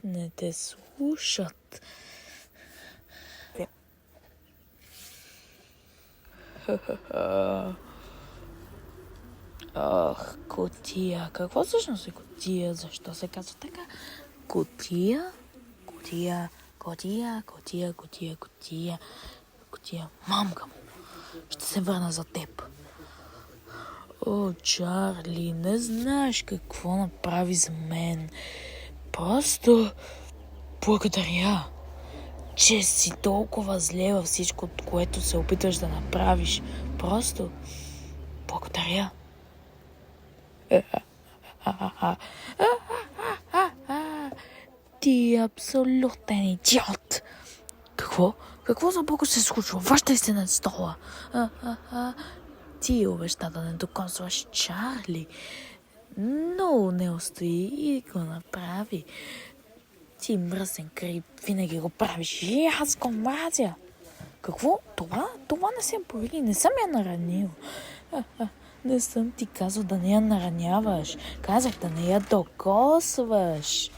не те слушат. Ох, кутия. Какво всъщност е кутия? Защо се казва така? Кутия? Кутия. Мамка му. Ще се върна за теб. О, Чарли, не знаеш какво направи за мен. Просто благодаря, че си толкова зле във всичко, което се опитваш да направиш. Просто благодаря. Ти абсолютен идиот. Какво? Какво за Бога се случва? Ващай се на стола. Ти обеща да не докосваш Чарли. Но не устои и го направи. Ти мръсен крип, винаги го правиш. И аз го мразя. Какво? Това не се бори. Не съм я наранил. Не съм ти казал да не я нараняваш. Казах да не я докосваш.